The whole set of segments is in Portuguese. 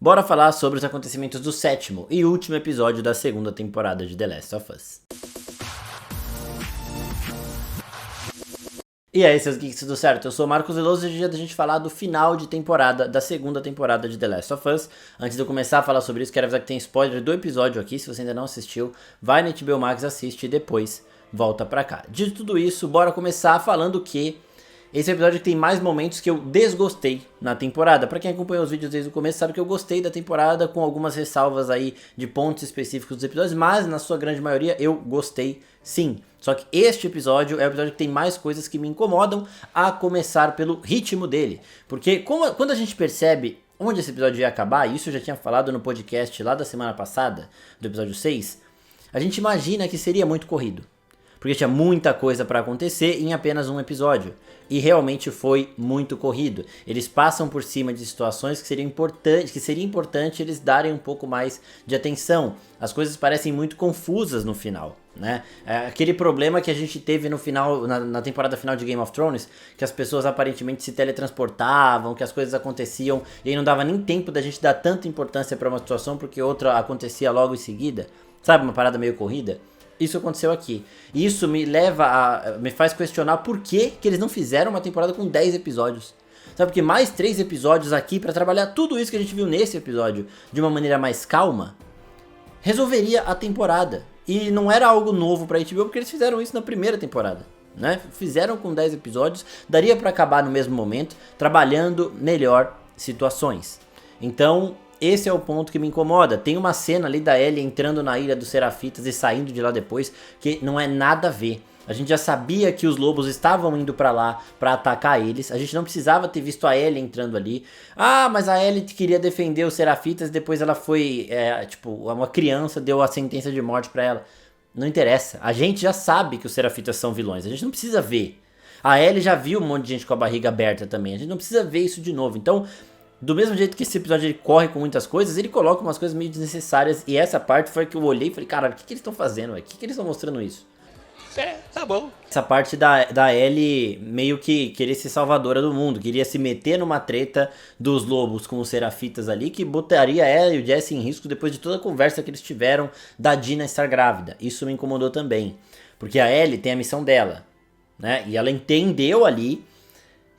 bora falar sobre os acontecimentos do sétimo e último episódio da segunda temporada de The Last of Us. E aí, seus geeks, tudo certo? Eu sou o Marcos Veloso e hoje é dia da gente falar do final de temporada da segunda temporada de The Last of Us. Antes de eu começar a falar sobre isso, quero avisar que tem spoiler do episódio aqui. Se você ainda não assistiu, vai no HBO Max, assiste e depois volta pra cá. Dito tudo isso, bora começar falando que esse episódio tem mais momentos que eu desgostei na temporada. Pra quem acompanhou os vídeos desde o começo sabe que eu gostei da temporada, com algumas ressalvas aí de pontos específicos dos episódios, mas na sua grande maioria eu gostei sim. Só que este episódio é o episódio que tem mais coisas que me incomodam, a começar pelo ritmo dele. Porque quando a gente percebe onde esse episódio ia acabar, e isso eu já tinha falado no podcast lá da semana passada, do episódio 6, a gente imagina que seria muito corrido. Porque tinha muita coisa pra acontecer em apenas um episódio. E realmente foi muito corrido. Eles passam por cima de situações que seria importante eles darem um pouco mais de atenção. As coisas parecem muito confusas no final, né? Aquele problema que a gente teve no final, na temporada final de Game of Thrones, que as pessoas aparentemente se teletransportavam, que as coisas aconteciam e aí não dava nem tempo da gente dar tanta importância pra uma situação porque outra acontecia logo em seguida. Sabe, uma parada meio corrida? Isso aconteceu aqui. E isso me faz questionar por que eles não fizeram uma temporada com 10 episódios. Sabe, porque mais 3 episódios aqui pra trabalhar tudo isso que a gente viu nesse episódio de uma maneira mais calma, resolveria a temporada. E não era algo novo pra HBO, porque eles fizeram isso na primeira temporada, né? Fizeram com 10 episódios, daria pra acabar no mesmo momento, trabalhando melhor situações. Então, esse é o ponto que me incomoda. Tem uma cena ali da Ellie entrando na Ilha dos Serafitas e saindo de lá depois, que não é nada a ver. A gente já sabia que os lobos estavam indo pra lá pra atacar eles. A gente não precisava ter visto a Ellie entrando ali. Ah, mas a Ellie queria defender os Serafitas e depois ela foi, uma criança deu a sentença de morte pra ela. Não interessa. A gente já sabe que os Serafitas são vilões. A gente não precisa ver. A Ellie já viu um monte de gente com a barriga aberta também. A gente não precisa ver isso de novo. Então, do mesmo jeito que esse episódio ele corre com muitas coisas, ele coloca umas coisas meio desnecessárias. E essa parte foi que eu olhei e falei, cara, o que eles estão fazendo? O que eles estão mostrando isso? Tá bom. Essa parte da Ellie meio que querer ser salvadora do mundo. Queria se meter numa treta dos lobos com os Serafitas ali, que botaria ela e o Jesse em risco depois de toda a conversa que eles tiveram da Dina estar grávida. Isso me incomodou também. Porque a Ellie tem a missão dela, né? E ela entendeu ali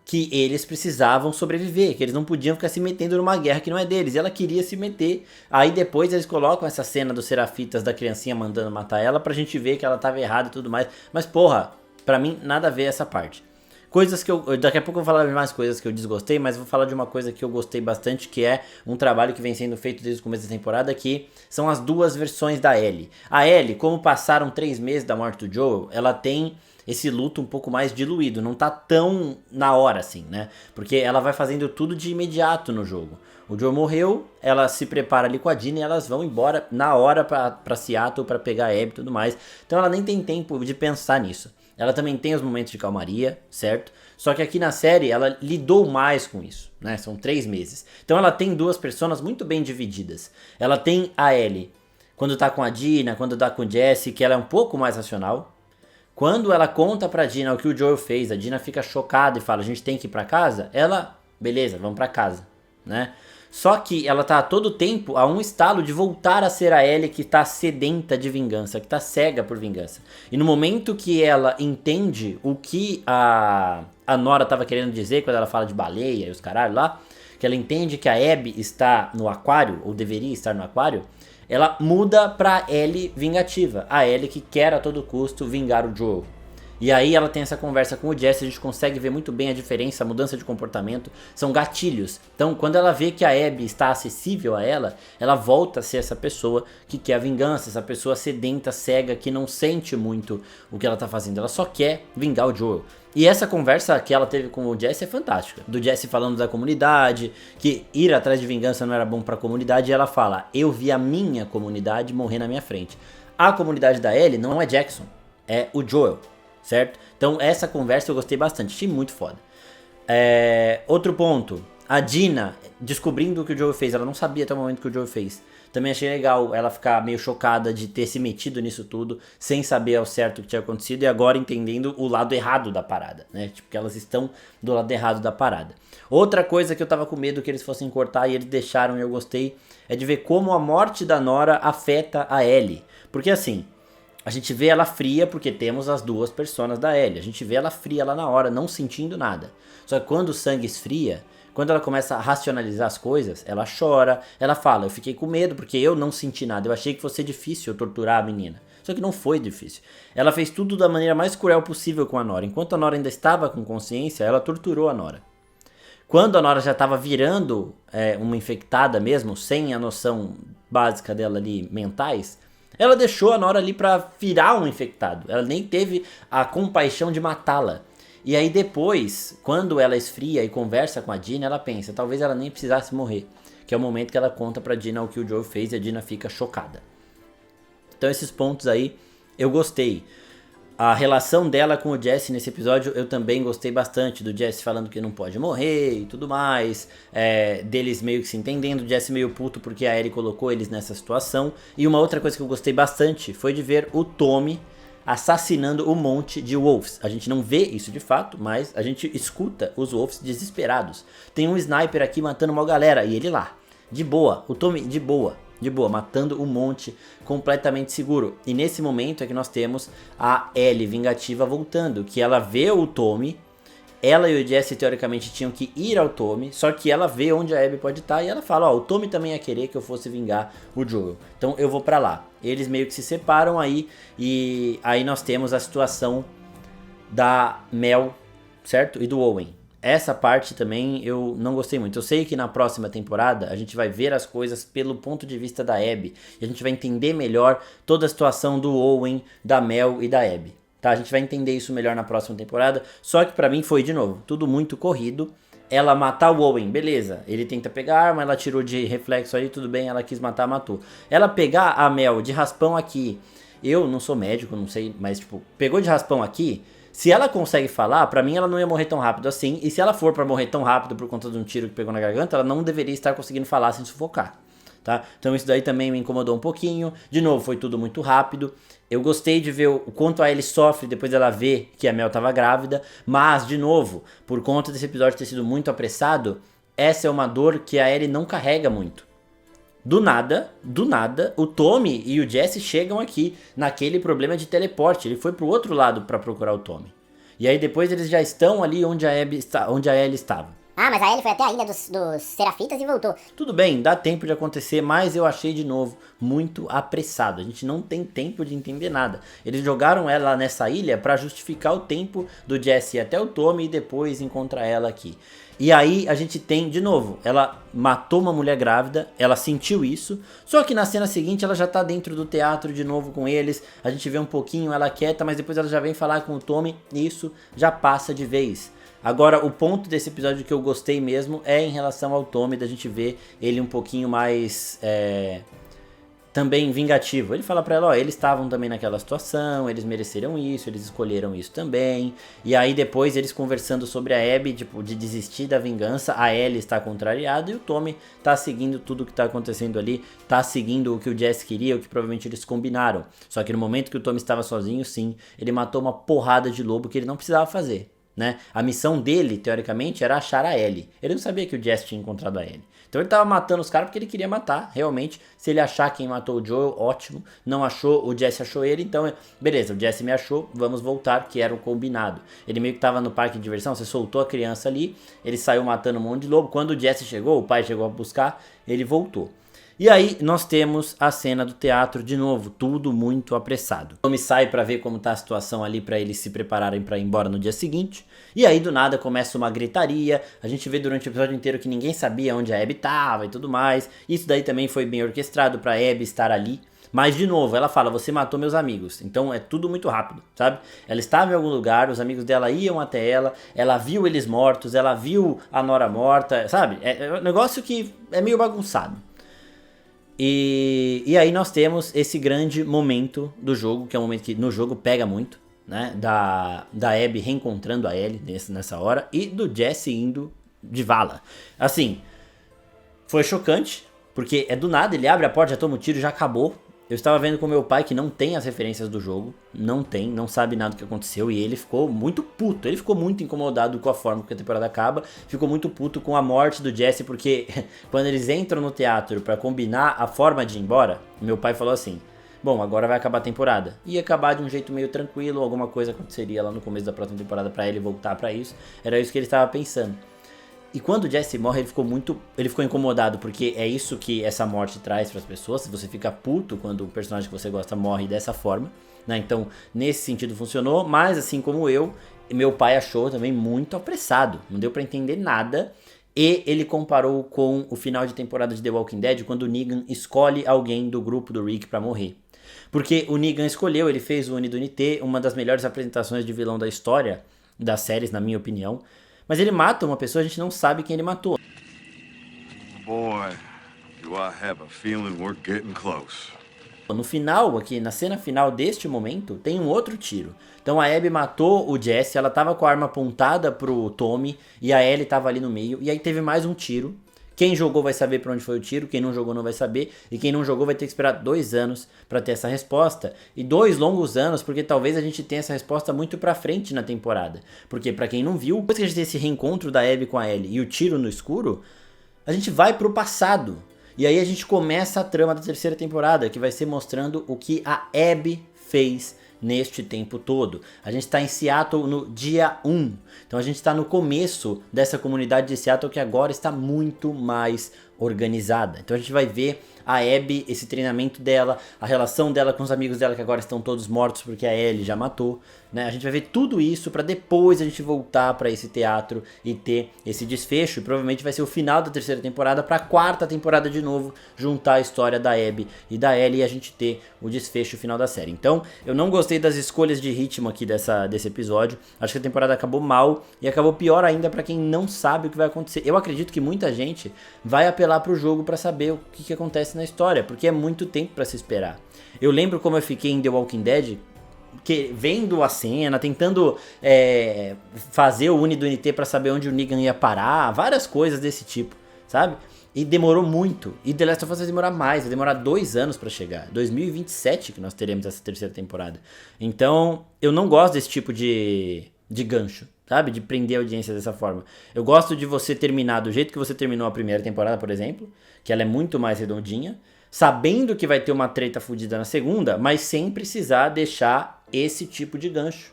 que eles precisavam sobreviver, que eles não podiam ficar se metendo numa guerra que não é deles, e ela queria se meter. Aí depois eles colocam essa cena dos Serafitas, da criancinha mandando matar ela, pra gente ver que ela tava errada e tudo mais, mas porra, pra mim nada a ver essa parte. Coisas que daqui a pouco eu vou falar de mais coisas que eu desgostei, mas vou falar de uma coisa que eu gostei bastante, que é um trabalho que vem sendo feito desde o começo da temporada, que são as duas versões da Ellie. A Ellie, como passaram 3 meses da morte do Joel, ela tem esse luto um pouco mais diluído, não tá tão na hora assim, né? Porque ela vai fazendo tudo de imediato no jogo. O Joel morreu, ela se prepara ali com a Dina e elas vão embora na hora pra Seattle pra pegar a Abby e tudo mais. Então ela nem tem tempo de pensar nisso. Ela também tem os momentos de calmaria, certo? Só que aqui na série ela lidou mais com isso, né? São 3 meses. Então ela tem duas personas muito bem divididas. Ela tem a Ellie quando tá com a Dina, quando tá com o Jesse, que ela é um pouco mais racional. Quando ela conta pra Dina o que o Joel fez, a Dina fica chocada e fala, a gente tem que ir pra casa? Ela, beleza, vamos pra casa, né? Só que ela tá a todo tempo a um estalo de voltar a ser a Ellie que tá sedenta de vingança, que tá cega por vingança. E no momento que ela entende o que a Nora tava querendo dizer quando ela fala de baleia e os caralho lá, que ela entende que a Abby está no aquário, ou deveria estar no aquário, ela muda pra Ellie vingativa. A Ellie que quer a todo custo vingar o Joel. E aí ela tem essa conversa com o Jesse, a gente consegue ver muito bem a diferença, a mudança de comportamento. São gatilhos. Então quando ela vê que a Abby está acessível a ela volta a ser essa pessoa que quer a vingança. Essa pessoa sedenta, cega, que não sente muito o que ela tá fazendo. Ela só quer vingar o Joel. E essa conversa que ela teve com o Jesse é fantástica. Do Jesse falando da comunidade, que ir atrás de vingança não era bom pra comunidade. E ela fala, eu vi a minha comunidade morrer na minha frente. A comunidade da Ellie não é Jackson, é o Joel, certo? Então essa conversa eu gostei bastante, achei muito foda. Outro ponto, A Dina, descobrindo o que o Joel fez, ela não sabia até o momento que o Joel fez. Também achei legal ela ficar meio chocada de ter se metido nisso tudo, sem saber ao certo o que tinha acontecido e agora entendendo o lado errado da parada, né? Tipo, que elas estão do lado errado da parada. Outra coisa que eu tava com medo que eles fossem cortar e eles deixaram e eu gostei, é de ver como a morte da Nora afeta a Ellie. Porque assim, a gente vê ela fria porque temos as duas personas da Ellie. A gente vê ela fria lá na hora, não sentindo nada. Só que quando o sangue esfria, quando ela começa a racionalizar as coisas, ela chora, ela fala, eu fiquei com medo porque eu não senti nada, eu achei que fosse difícil eu torturar a menina. Só que não foi difícil. Ela fez tudo da maneira mais cruel possível com a Nora. Enquanto a Nora ainda estava com consciência, ela torturou a Nora. Quando a Nora já estava virando uma infectada mesmo, sem a noção básica dela ali, mentais, ela deixou a Nora ali pra virar um infectado. Ela nem teve a compaixão de matá-la. E aí depois, quando ela esfria e conversa com a Dina, ela pensa, talvez ela nem precisasse morrer. Que é o momento que ela conta pra Dina o que o Joel fez e a Dina fica chocada. Então esses pontos aí, eu gostei. A relação dela com o Jesse nesse episódio eu também gostei bastante. Do Jesse falando que não pode morrer e tudo mais. Deles meio que se entendendo. O Jesse meio puto porque a Ellie colocou eles nessa situação. E uma outra coisa que eu gostei bastante foi de ver o Tommy assassinando um monte de Wolves. A gente não vê isso de fato, mas a gente escuta os Wolves desesperados. Tem um sniper aqui matando uma galera e ele lá, de boa. O Tommy de boa, matando um monte, completamente seguro. E nesse momento é que nós temos a Ellie vingativa voltando, que ela vê o Tommy, ela e o Jesse teoricamente tinham que ir ao Tommy, só que ela vê onde a Abby pode estar e ela fala, ó, o Tommy também ia querer que eu fosse vingar o Joel, então eu vou pra lá. Eles meio que se separam aí, e aí nós temos a situação da Mel, certo? E do Owen. Essa parte também eu não gostei muito. Eu sei que na próxima temporada a gente vai ver as coisas pelo ponto de vista da Abby. E a gente vai entender melhor toda a situação do Owen, da Mel e da Abby. Tá? A gente vai entender isso melhor na próxima temporada. Só que pra mim foi, de novo, tudo muito corrido. Ela matar o Owen, beleza. Ele tenta pegar a arma, ela tirou de reflexo aí, tudo bem, ela quis matar, matou. Ela pegar a Mel de raspão aqui. Eu não sou médico, não sei, mas tipo, pegou de raspão aqui. Se ela consegue falar, pra mim ela não ia morrer tão rápido assim. E se ela for pra morrer tão rápido por conta de um tiro que pegou na garganta, ela não deveria estar conseguindo falar sem sufocar, tá? Então isso daí também me incomodou um pouquinho. De novo, foi tudo muito rápido. Eu gostei de ver o quanto a Ellie sofre depois dela ver que a Mel tava grávida. Mas, de novo, por conta desse episódio ter sido muito apressado, essa é uma dor que a Ellie não carrega muito. Do nada, o Tommy e o Jesse chegam aqui naquele problema de teleporte. Ele foi pro outro lado pra procurar o Tommy. E aí depois eles já estão ali onde a Ellie estava. Ah, mas a Ellie foi até a ilha dos Serafitas e voltou. Tudo bem, dá tempo de acontecer, mas eu achei de novo muito apressado. A gente não tem tempo de entender nada. Eles jogaram ela nessa ilha pra justificar o tempo do Jesse ir até o Tommy e depois encontrar ela aqui. E aí a gente tem, de novo, ela matou uma mulher grávida, ela sentiu isso, só que na cena seguinte ela já tá dentro do teatro de novo com eles, a gente vê um pouquinho ela quieta, mas depois ela já vem falar com o Tommy e isso já passa de vez. Agora, o ponto desse episódio que eu gostei mesmo é em relação ao Tommy, da gente ver ele um pouquinho mais... também vingativo. Ele fala pra ela, ó, eles estavam também naquela situação, eles mereceram isso, eles escolheram isso também. E aí depois eles conversando sobre a Abby, tipo, de desistir da vingança, a Ellie está contrariada e o Tommy tá seguindo tudo que tá acontecendo ali, tá seguindo o que o Jesse queria, o que provavelmente eles combinaram. Só que no momento que o Tommy estava sozinho, sim, ele matou uma porrada de lobo que ele não precisava fazer, né? A missão dele, teoricamente, era achar a Ellie. Ele não sabia que o Jesse tinha encontrado a Ellie. Então ele tava matando os caras porque ele queria matar, realmente. Se ele achar quem matou o Joel, ótimo. Não achou, o Jesse achou ele, então beleza, o Jesse me achou, vamos voltar, que era o combinado. Ele meio que tava no parque de diversão, você soltou a criança ali, ele saiu matando um monte de lobo. Quando o Jesse chegou, o pai chegou a buscar, ele voltou. E aí nós temos a cena do teatro de novo, tudo muito apressado. O Tommy sai pra ver como tá a situação ali pra eles se prepararem pra ir embora no dia seguinte. E aí do nada começa uma gritaria, a gente vê durante o episódio inteiro que ninguém sabia onde a Abby tava e tudo mais. Isso daí também foi bem orquestrado pra Abby estar ali. Mas de novo, ela fala, você matou meus amigos. Então é tudo muito rápido, sabe? Ela estava em algum lugar, os amigos dela iam até ela viu eles mortos, ela viu a Nora morta, sabe? É um negócio que é meio bagunçado. E aí nós temos esse grande momento do jogo, que é um momento que no jogo pega muito, né? Da Abby reencontrando a Ellie nessa hora, e do Jesse indo de vala. Assim, foi chocante, porque é do nada, ele abre a porta, já toma um tiro e já acabou. Eu estava vendo com meu pai que não tem as referências do jogo, não sabe nada do que aconteceu, e ele ficou muito puto, ele ficou muito incomodado com a forma que a temporada acaba, ficou muito puto com a morte do Jesse, porque quando eles entram no teatro pra combinar a forma de ir embora, meu pai falou assim: bom, agora vai acabar a temporada. Ia acabar de um jeito meio tranquilo, alguma coisa aconteceria lá no começo da próxima temporada pra ele voltar pra isso, era isso que ele estava pensando. E quando o Jesse morre, ele ficou incomodado, porque é isso que essa morte traz pras pessoas. Você fica puto quando o personagem que você gosta morre dessa forma, né? Então, nesse sentido funcionou, mas assim como eu, meu pai achou também muito apressado, não deu pra entender nada. E ele comparou com o final de temporada de The Walking Dead, quando o Negan escolhe alguém do grupo do Rick pra morrer. Porque o Negan escolheu, ele fez o Unidade Unité, uma das melhores apresentações de vilão da história das séries, na minha opinião. Mas ele mata uma pessoa, a gente não sabe quem ele matou. Boy, do I have a feeling we're getting close. No final, aqui, na cena final deste momento, tem um outro tiro. Então a Abby matou o Jesse, ela tava com a arma apontada pro Tommy, e a Ellie tava ali no meio, e aí teve mais um tiro. Quem jogou vai saber pra onde foi o tiro, quem não jogou não vai saber, e quem não jogou vai ter que esperar 2 anos pra ter essa resposta. E 2 longos anos, porque talvez a gente tenha essa resposta muito pra frente na temporada. Porque pra quem não viu, depois que a gente tem esse reencontro da Abby com a Ellie e o tiro no escuro, a gente vai pro passado. E aí a gente começa a trama da 3ª temporada, que vai ser mostrando o que a Abby fez neste tempo todo. A gente está em Seattle no dia 1. Então a gente está no começo dessa comunidade de Seattle, que agora está muito mais organizada. Então a gente vai ver a Abby, esse treinamento dela, a relação dela com os amigos dela que agora estão todos mortos porque a Ellie já matou, né? A gente vai ver tudo isso para depois a gente voltar para esse teatro e ter esse desfecho, e provavelmente vai ser o final da 3ª temporada para a 4ª temporada de novo, juntar a história da Abby e da Ellie e a gente ter o desfecho final da série. Então, eu não gostei das escolhas de ritmo aqui desse episódio. Acho que a temporada acabou mal e acabou pior ainda para quem não sabe o que vai acontecer. Eu acredito que muita gente vai apelar pro jogo para saber o que acontece na história, porque é muito tempo para se esperar. Eu lembro como eu fiquei em The Walking Dead, vendo a cena, tentando fazer o Unidade Unité pra saber onde o Negan ia parar, várias coisas desse tipo, sabe? E demorou muito. E The Last of Us vai demorar mais, vai demorar 2 anos pra chegar. 2027 que nós teremos essa 3ª temporada. Então, eu não gosto desse tipo de gancho, sabe? De prender a audiência dessa forma. Eu gosto de você terminar do jeito que você terminou a 1ª temporada, por exemplo, que ela é muito mais redondinha, sabendo que vai ter uma treta fodida na 2ª, mas sem precisar deixar esse tipo de gancho,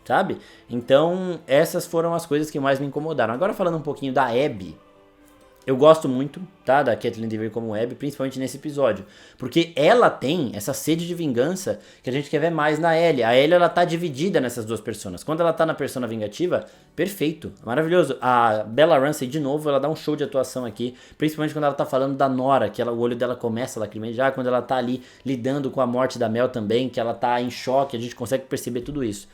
sabe? Então, essas foram as coisas que mais me incomodaram. Agora falando um pouquinho da Abby, eu gosto muito, tá, da Caitlyn Dever como Abby, principalmente nesse episódio, porque ela tem essa sede de vingança que a gente quer ver mais na Ellie. A Ellie, ela tá dividida nessas duas personas. Quando ela tá na persona vingativa, perfeito, maravilhoso. A Bella Ramsey, de novo, ela dá um show de atuação aqui, principalmente quando ela tá falando da Nora, que o olho dela começa a lacrimejar, quando ela tá ali lidando com a morte da Mel também, que ela tá em choque, a gente consegue perceber tudo isso.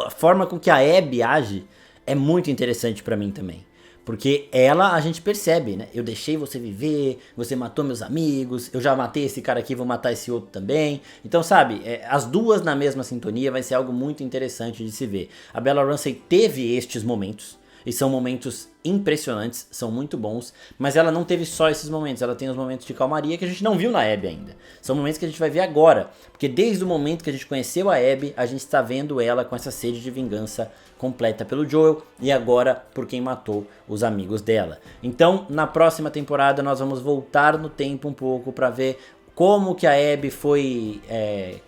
A forma com que a Abby age é muito interessante pra mim também. Porque ela, a gente percebe, né? Eu deixei você viver, você matou meus amigos, eu já matei esse cara aqui, vou matar esse outro também. Então, sabe, as duas na mesma sintonia vai ser algo muito interessante de se ver. A Bella Ramsey teve estes momentos, e são momentos impressionantes, são muito bons, mas ela não teve só esses momentos, ela tem os momentos de calmaria que a gente não viu na Abby ainda. São momentos que a gente vai ver agora, porque desde o momento que a gente conheceu a Abby, a gente está vendo ela com essa sede de vingança completa pelo Joel e agora por quem matou os amigos dela. Então, na próxima temporada nós vamos voltar no tempo um pouco para ver como que a Abby foi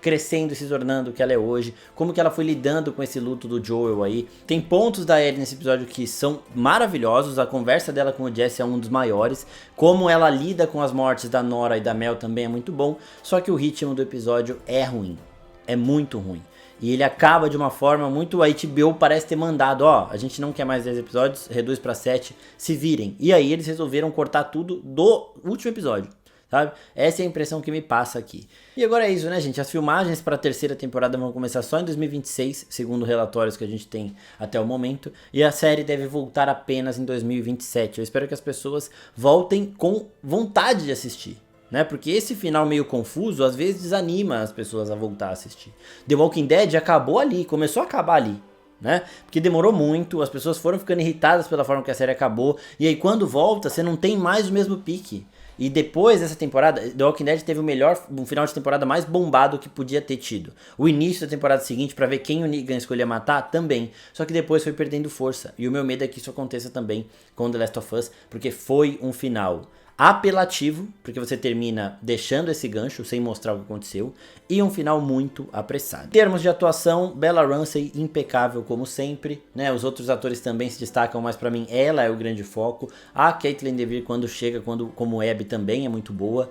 crescendo e se tornando o que ela é hoje, como que ela foi lidando com esse luto do Joel aí. Tem pontos da Ellie nesse episódio que são maravilhosos, a conversa dela com o Jesse é um dos maiores, como ela lida com as mortes da Nora e da Mel também é muito bom, só que o ritmo do episódio é ruim, é muito ruim. E ele acaba de uma forma muito... A HBO parece ter mandado, a gente não quer mais 10 episódios, reduz pra 7, se virem. E aí eles resolveram cortar tudo do último episódio, sabe? Essa é a impressão que me passa aqui. E agora é isso, né, gente? As filmagens para a 3ª temporada vão começar só em 2026, segundo relatórios que a gente tem até o momento. E a série deve voltar apenas em 2027. Eu espero que as pessoas voltem com vontade de assistir, né? Porque esse final meio confuso às vezes desanima as pessoas a voltar a assistir. The Walking Dead acabou ali, começou a acabar ali, né? Porque demorou muito, as pessoas foram ficando irritadas pela forma que a série acabou, e aí quando volta, você não tem mais o mesmo pique. E depois dessa temporada, The Walking Dead teve um final de temporada mais bombado que podia ter tido. O início da temporada seguinte, pra ver quem o Negan escolhia matar, também. Só que depois foi perdendo força. E o meu medo é que isso aconteça também com The Last of Us, porque foi um final apelativo, porque você termina deixando esse gancho sem mostrar o que aconteceu, e um final muito apressado. Em termos de atuação, Bella Ramsey impecável como sempre, né? Os outros atores também se destacam, mas pra mim ela é o grande foco. A Caitlin Dever quando chega, como Abby também é muito boa,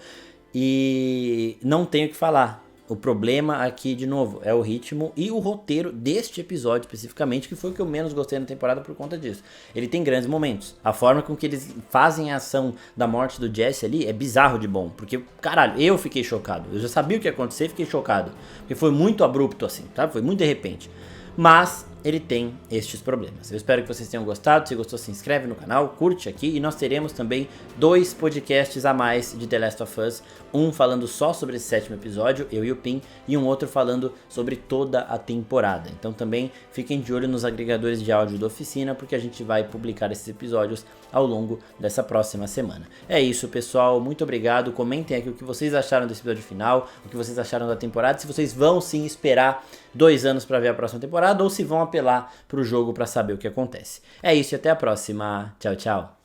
e não tenho o que falar. O problema aqui, de novo, é o ritmo e o roteiro deste episódio especificamente, que foi o que eu menos gostei na temporada por conta disso. Ele tem grandes momentos. A forma com que eles fazem a ação da morte do Jesse ali é bizarro de bom. Porque, caralho, eu fiquei chocado. Eu já sabia o que ia acontecer e fiquei chocado. Porque foi muito abrupto assim, tá? Foi muito de repente. Mas ele tem estes problemas. Eu espero que vocês tenham gostado. Se gostou, se inscreve no canal, curte aqui. E nós teremos também 2 podcasts a mais de The Last of Us. Um falando só sobre esse 7º episódio, eu e o Pim. E um outro falando sobre toda a temporada. Então também fiquem de olho nos agregadores de áudio da oficina, porque a gente vai publicar esses episódios ao longo dessa próxima semana. É isso, pessoal. Muito obrigado. Comentem aqui o que vocês acharam desse episódio final, o que vocês acharam da temporada, se vocês vão sim esperar 2 anos para ver a próxima temporada ou se vão apelar pro jogo para saber o que acontece. É isso e até a próxima. Tchau, tchau.